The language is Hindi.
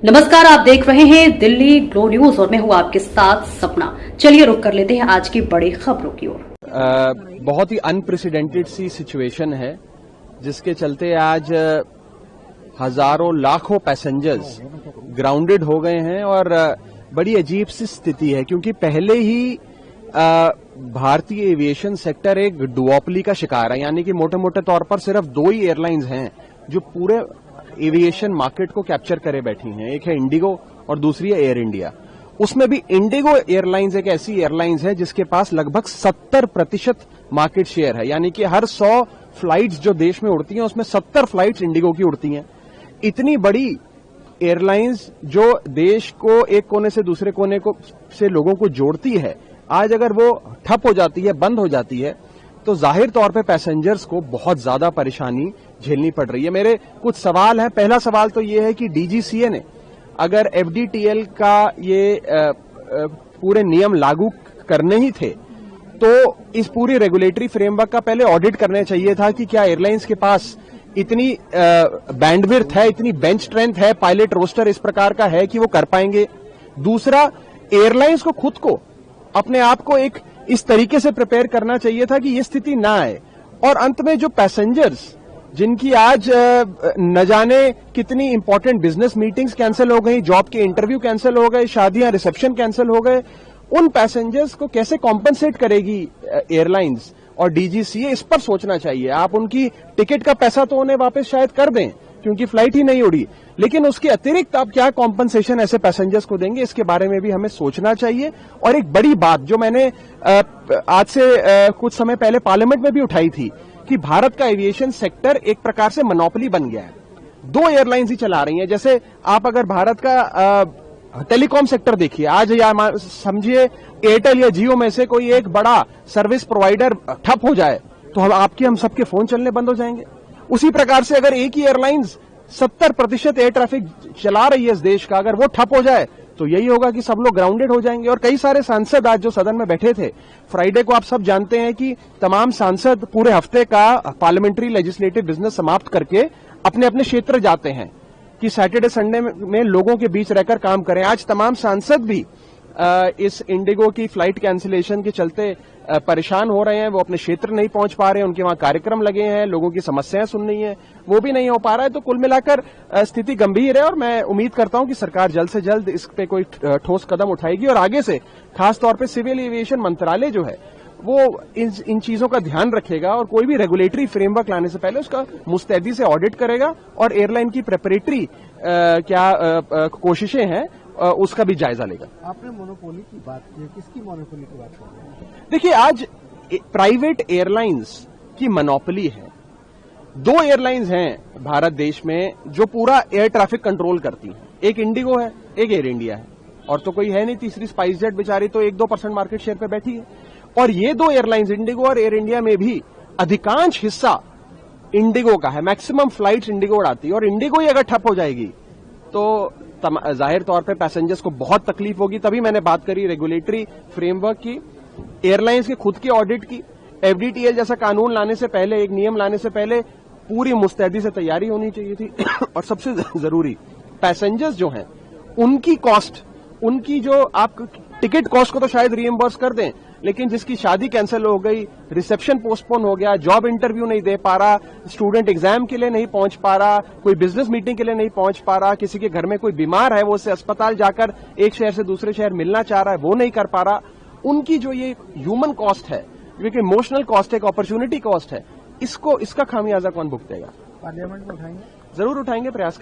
नमस्कार, आप देख रहे हैं दिल्ली ग्लो न्यूज और मैं हूं आपके साथ सपना। चलिए रुक कर लेते हैं आज की बड़ी खबरों की ओर। बहुत ही अनप्रेसिडेंटेड सी सिचुएशन है जिसके चलते आज हजारों लाखों पैसेंजर्स ग्राउंडेड हो गए हैं और बड़ी अजीब सी स्थिति है क्योंकि पहले ही भारतीय एविएशन सेक्टर एक डुओपली का शिकार है। यानी कि मोटे मोटे तौर पर सिर्फ दो ही एयरलाइंस हैं जो पूरे एविएशन मार्केट को कैप्चर करे बैठी हैं। एक है इंडिगो और दूसरी है एयर इंडिया। उसमें भी इंडिगो एयरलाइंस एक ऐसी एयरलाइंस है जिसके पास लगभग 70% मार्केट शेयर है। यानी कि हर 100 फ्लाइट्स जो देश में उड़ती हैं उसमें 70 फ्लाइट्स इंडिगो की उड़ती हैं। इतनी बड़ी एयरलाइंस जो देश को एक कोने से दूसरे कोने को से लोगों को जोड़ती है, आज अगर वो ठप हो जाती है, बंद हो जाती है, तो जाहिर तौर पे पैसेंजर्स को बहुत ज्यादा परेशानी झेलनी पड़ रही है। मेरे कुछ सवाल हैं। पहला सवाल तो ये है कि डीजीसीए ने अगर एफडीटीएल का ये पूरे नियम लागू करने ही थे तो इस पूरी रेगुलेटरी फ्रेमवर्क का पहले ऑडिट करना चाहिए था कि क्या एयरलाइंस के पास इतनी बैंडविड्थ है, इतनी बेंच स्ट्रेंथ है, पायलट रोस्टर इस प्रकार का है कि वो कर पाएंगे। दूसरा, एयरलाइंस को खुद को अपने आप को एक इस तरीके से प्रिपेयर करना चाहिए था कि ये स्थिति ना आए। और अंत में जो पैसेंजर्स जिनकी आज न जाने कितनी इंपॉर्टेंट बिजनेस मीटिंग्स कैंसिल हो गई, जॉब के इंटरव्यू कैंसिल हो गए, शादियां, रिसेप्शन कैंसिल हो गए, उन पैसेंजर्स को कैसे कॉम्पनसेट करेगी एयरलाइंस और डीजीसीए, इस पर सोचना चाहिए। आप उनकी टिकट का पैसा तो उन्हें वापस शायद कर दें क्योंकि फ्लाइट ही नहीं उड़ी, लेकिन उसके अतिरिक्त आप क्या कॉम्पनसेशन ऐसे पैसेंजर्स को देंगे, इसके बारे में भी हमें सोचना चाहिए। और एक बड़ी बात जो मैंने आज से कुछ समय पहले पार्लियामेंट में भी उठाई थी कि भारत का एविएशन सेक्टर एक प्रकार से मोनोपोली बन गया है। दो एयरलाइंस ही चला रही हैं। जैसे आप अगर भारत का टेलीकॉम सेक्टर देखिए, आज या समझिए एयरटेल या जियो में से कोई एक बड़ा सर्विस प्रोवाइडर ठप हो जाए तो हम सबके फोन चलने बंद हो जाएंगे। उसी प्रकार से अगर एक ही एयरलाइंस 70% एयर ट्रैफिक चला रही है इस देश का, अगर वो ठप हो जाए तो यही होगा कि सब लोग ग्राउंडेड हो जाएंगे। और कई सारे सांसद आज जो सदन में बैठे थे, फ्राइडे को आप सब जानते हैं कि तमाम सांसद पूरे हफ्ते का पार्लियामेंट्री लेजिस्लेटिव बिजनेस समाप्त करके अपने अपने क्षेत्र जाते हैं कि सैटरडे संडे में लोगों के बीच रहकर काम करें। आज तमाम सांसद भी इस इंडिगो की फ्लाइट कैंसिलेशन के चलते परेशान हो रहे हैं। वो अपने क्षेत्र नहीं पहुंच पा रहे हैं, उनके वहां कार्यक्रम लगे हैं, लोगों की समस्याएं सुननी है, वो भी नहीं हो पा रहा है। तो कुल मिलाकर स्थिति गंभीर है और मैं उम्मीद करता हूं कि सरकार जल्द से जल्द इस पे कोई ठोस कदम उठाएगी और आगे से खासतौर पर सिविल एविएशन मंत्रालय जो है वो इन चीजों का ध्यान रखेगा और कोई भी रेगुलेटरी फ्रेमवर्क लाने से पहले उसका मुस्तैदी से ऑडिट करेगा और एयरलाइन की प्रेपरेटरी कोशिशें हैं उसका भी जायजा लेगा। आपने मोनोपोली की बात की, किसकी मोनोपोली की बात कर रहे हैं? देखिए, आज प्राइवेट एयरलाइंस की मोनोपोली है। दो एयरलाइंस हैं भारत देश में जो पूरा एयर ट्रैफिक कंट्रोल करती हैं। एक इंडिगो है, एक एयर इंडिया है, और तो कोई है नहीं। तीसरी स्पाइस जेट बेचारी तो 1-2% मार्केट शेयर पे बैठी है। और ये दो एयरलाइंस इंडिगो और एयर इंडिया में भी अधिकांश हिस्सा इंडिगो का है। मैक्सिमम फ्लाइट्स इंडिगो उड़ाती है और इंडिगो ही अगर ठप हो जाएगी तो जाहिर तौर पे पैसेंजर्स को बहुत तकलीफ होगी। तभी मैंने बात करी रेगुलेटरी फ्रेमवर्क की, एयरलाइंस के खुद के ऑडिट की। एफडीटीएल जैसा कानून लाने से पहले, एक नियम लाने से पहले पूरी मुस्तैदी से तैयारी होनी चाहिए थी। और सबसे जरूरी, पैसेंजर्स जो हैं उनकी कॉस्ट, उनकी जो आप टिकट कॉस्ट को तो शायद रीइंबर्स कर दें, लेकिन जिसकी शादी कैंसिल हो गई, रिसेप्शन पोस्टपोन हो गया, जॉब इंटरव्यू नहीं दे पा रहा, स्टूडेंट एग्जाम के लिए नहीं पहुंच पा रहा, कोई बिजनेस मीटिंग के लिए नहीं पहुंच पा रहा, किसी के घर में कोई बीमार है, वो उससे अस्पताल जाकर एक शहर से दूसरे शहर मिलना चाह रहा है, वो नहीं कर पा रहा, उनकी जो ये ह्यूमन कॉस्ट है, जो कि इमोशनल कॉस्ट है, एक अपॉर्चुनिटी कॉस्ट है, इसका खामियाजा कौन भुगतेगा? पार्लियामेंट में उठाएंगे? जरूर उठाएंगे, प्रयास